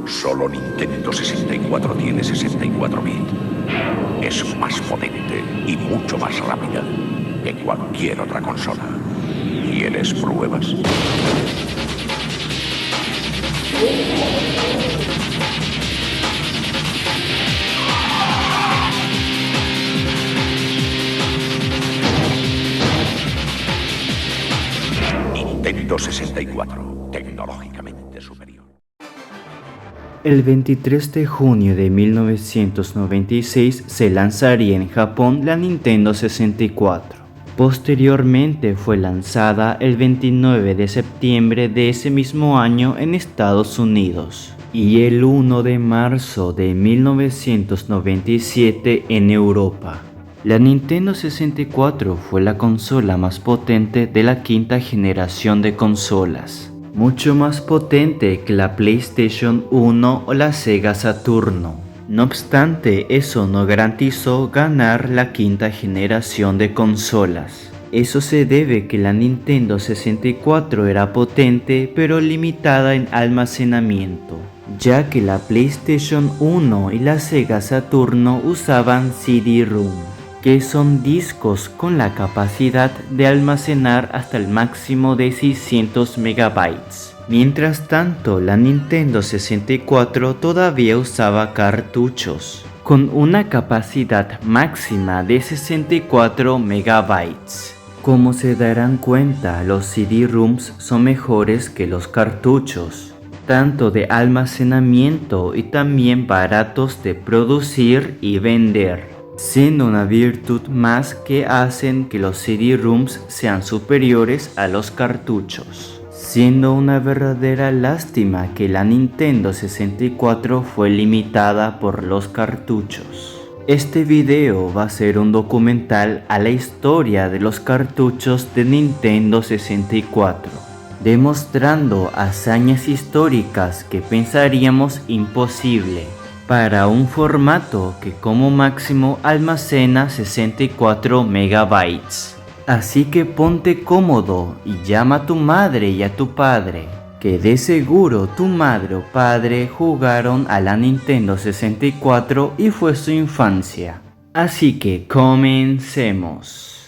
Solo Nintendo 64 tiene 64 bits. Es más potente y mucho más rápida que cualquier otra consola. ¿Quieres pruebas? Nintendo 64, tecnológicamente superior. El 23 de junio de 1996 se lanzaría en Japón la Nintendo 64. Posteriormente fue lanzada el 29 de septiembre de ese mismo año en Estados Unidos y el 1 de marzo de 1997 en Europa. La Nintendo 64 fue la consola más potente de la quinta generación de consolas, mucho más potente que la PlayStation 1 o la Sega Saturno. No obstante, eso no garantizó ganar la quinta generación de consolas. Eso se debe que la Nintendo 64 era potente pero limitada en almacenamiento, ya que la PlayStation 1 y la Sega Saturno usaban CD-ROM, que son discos con la capacidad de almacenar hasta el máximo de 600 megabytes. Mientras tanto, la Nintendo 64 todavía usaba cartuchos, con una capacidad máxima de 64 megabytes. Como se darán cuenta, los CD-ROMs son mejores que los cartuchos, tanto de almacenamiento y también baratos de producir y vender, siendo una virtud más que hacen que los CD-ROMs sean superiores a los cartuchos. Siendo una verdadera lástima que la Nintendo 64 fue limitada por los cartuchos. Este video va a ser un documental a la historia de los cartuchos de Nintendo 64, demostrando hazañas históricas que pensaríamos imposible para un formato que como máximo almacena 64 megabytes. Así que ponte cómodo y llama a tu madre y a tu padre, que de seguro tu madre o padre jugaron a la Nintendo 64 y fue su infancia. Así que comencemos.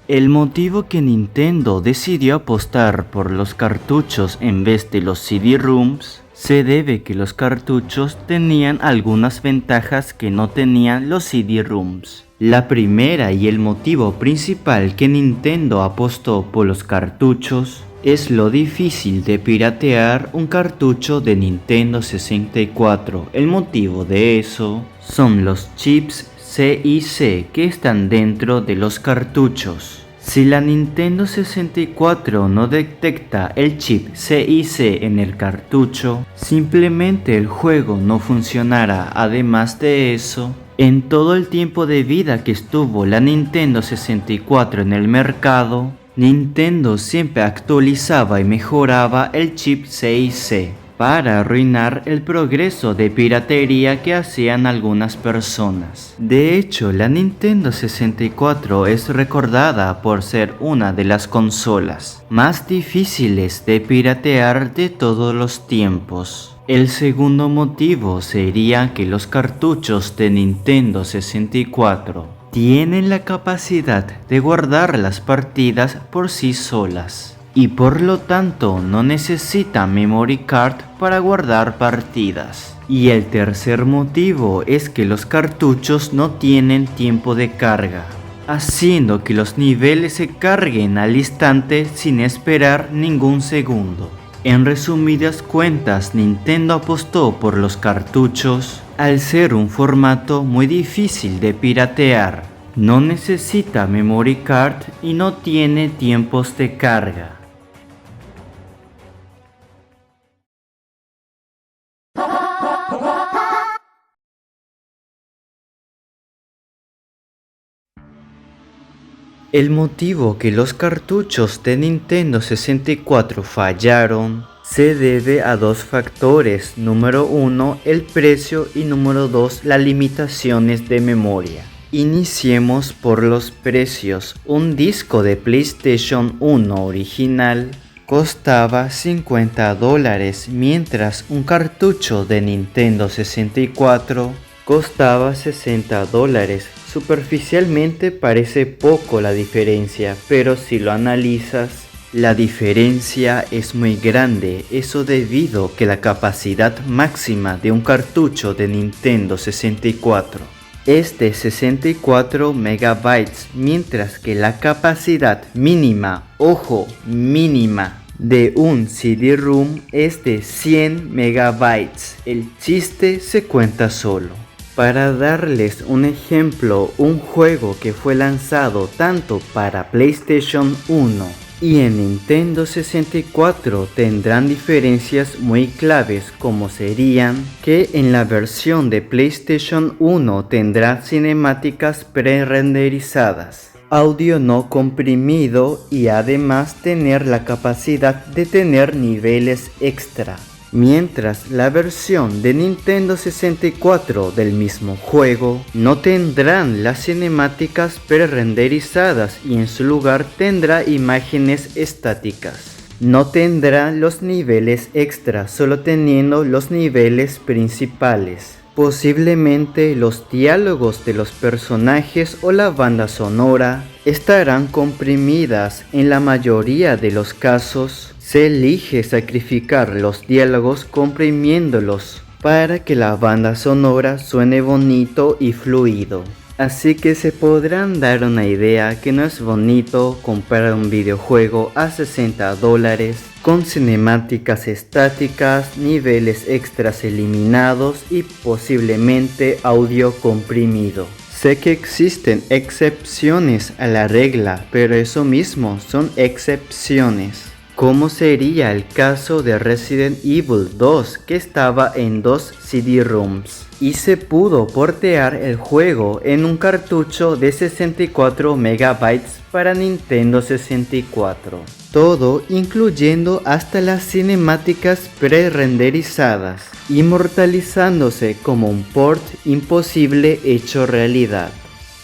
El motivo que Nintendo decidió apostar por los cartuchos en vez de los CD-ROMs se debe que los cartuchos tenían algunas ventajas que no tenían los CD-ROMs. La primera y el motivo principal que Nintendo apostó por los cartuchos es lo difícil de piratear un cartucho de Nintendo 64. El motivo de eso son los chips CIC que están dentro de los cartuchos. Si la Nintendo 64 no detecta el chip CIC en el cartucho, simplemente el juego no funcionará. Además de eso, en todo el tiempo de vida que estuvo la Nintendo 64 en el mercado, Nintendo siempre actualizaba y mejoraba el chip CIC para arruinar el progreso de piratería que hacían algunas personas. De hecho, la Nintendo 64 es recordada por ser una de las consolas más difíciles de piratear de todos los tiempos. El segundo motivo sería que los cartuchos de Nintendo 64 tienen la capacidad de guardar las partidas por sí solas y por lo tanto no necesita memory card para guardar partidas. Y el tercer motivo es que los cartuchos no tienen tiempo de carga, haciendo que los niveles se carguen al instante sin esperar ningún segundo. En resumidas cuentas, Nintendo apostó por los cartuchos al ser un formato muy difícil de piratear. No necesita memory card y no tiene tiempos de carga. El motivo que los cartuchos de Nintendo 64 fallaron se debe a dos factores. Número 1, el precio, y número 2, las limitaciones de memoria. Iniciemos por los precios. Un disco de PlayStation 1 original costaba $50, mientras un cartucho de Nintendo 64 costaba $60. Superficialmente parece poco la diferencia, pero si lo analizas, la diferencia es muy grande. Eso debido a que la capacidad máxima de un cartucho de Nintendo 64 es de 64 MB, mientras que la capacidad mínima, ojo, mínima, de un CD-ROM es de 100 MB. El chiste se cuenta solo. Para darles un ejemplo, un juego que fue lanzado tanto para PlayStation 1 y en Nintendo 64 tendrán diferencias muy claves, como serían que en la versión de PlayStation 1 tendrá cinemáticas pre-renderizadas, audio no comprimido y además tener la capacidad de tener niveles extra. Mientras la versión de Nintendo 64 del mismo juego no tendrán las cinemáticas pre-renderizadas y en su lugar tendrá imágenes estáticas. No tendrá los niveles extra, solo teniendo los niveles principales. Posiblemente los diálogos de los personajes o la banda sonora estarán comprimidas. En la mayoría de los casos se elige sacrificar los diálogos comprimiéndolos para que la banda sonora suene bonito y fluido. Así que se podrán dar una idea que no es bonito comprar un videojuego a $60 con cinemáticas estáticas, niveles extras eliminados y posiblemente audio comprimido. Sé que existen excepciones a la regla, pero eso mismo son excepciones. ¿Cómo sería el caso de Resident Evil 2, que estaba en 2 CD-ROMs y se pudo portear el juego en un cartucho de 64 MB para Nintendo 64? Todo incluyendo hasta las cinemáticas pre-renderizadas, inmortalizándose como un port imposible hecho realidad.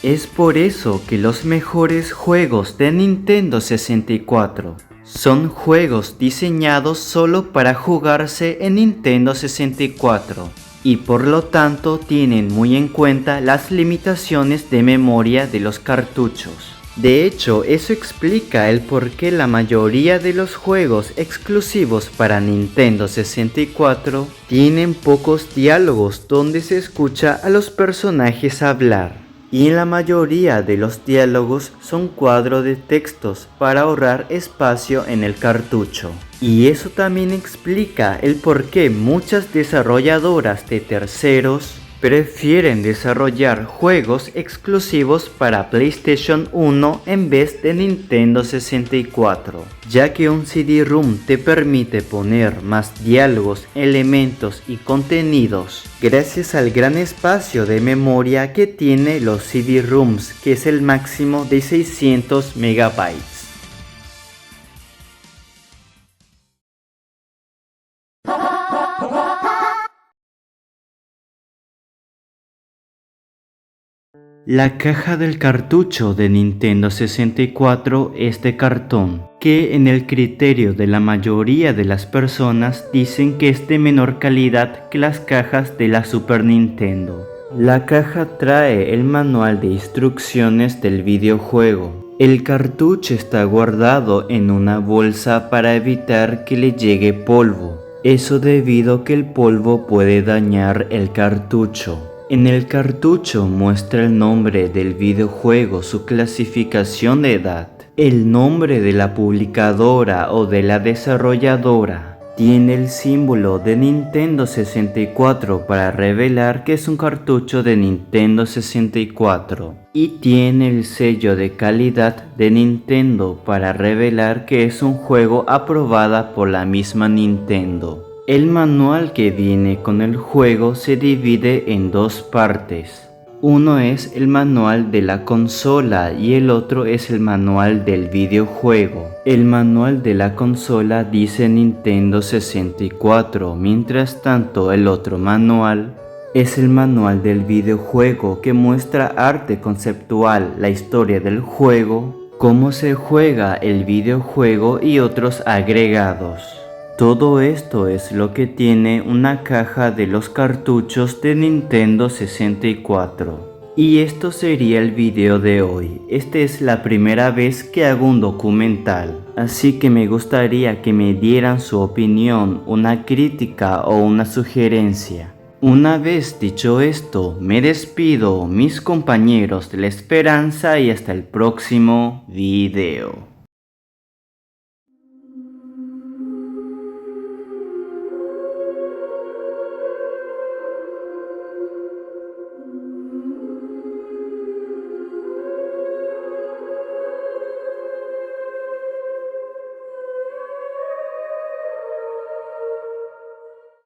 Es por eso que los mejores juegos de Nintendo 64 son juegos diseñados solo para jugarse en Nintendo 64 y por lo tanto tienen muy en cuenta las limitaciones de memoria de los cartuchos. De hecho, eso explica el por qué la mayoría de los juegos exclusivos para Nintendo 64 tienen pocos diálogos donde se escucha a los personajes hablar. Y en la mayoría de los diálogos son cuadros de textos para ahorrar espacio en el cartucho. Y eso también explica el por qué muchas desarrolladoras de terceros prefieren desarrollar juegos exclusivos para PlayStation 1 en vez de Nintendo 64, ya que un CD-ROM te permite poner más diálogos, elementos y contenidos gracias al gran espacio de memoria que tiene los CD-ROMs, que es el máximo de 600 MB. La caja del cartucho de Nintendo 64 es de cartón, que en el criterio de la mayoría de las personas dicen que es de menor calidad que las cajas de la Super Nintendo. La caja trae el manual de instrucciones del videojuego. El cartucho está guardado en una bolsa para evitar que le llegue polvo. Eso debido a que el polvo puede dañar el cartucho. En el cartucho muestra el nombre del videojuego, su clasificación de edad, el nombre de la publicadora o de la desarrolladora. Tiene el símbolo de Nintendo 64 para revelar que es un cartucho de Nintendo 64. Y tiene el sello de calidad de Nintendo para revelar que es un juego aprobada por la misma Nintendo. El manual que viene con el juego se divide en dos partes. Uno es el manual de la consola y el otro es el manual del videojuego. El manual de la consola dice Nintendo 64, mientras tanto el otro manual es el manual del videojuego que muestra arte conceptual, la historia del juego, cómo se juega el videojuego y otros agregados. Todo esto es lo que tiene una caja de los cartuchos de Nintendo 64. Y esto sería el video de hoy. Esta es la primera vez que hago un documental, así que me gustaría que me dieran su opinión, una crítica o una sugerencia. Una vez dicho esto, me despido, mis compañeros de la esperanza, y hasta el próximo video.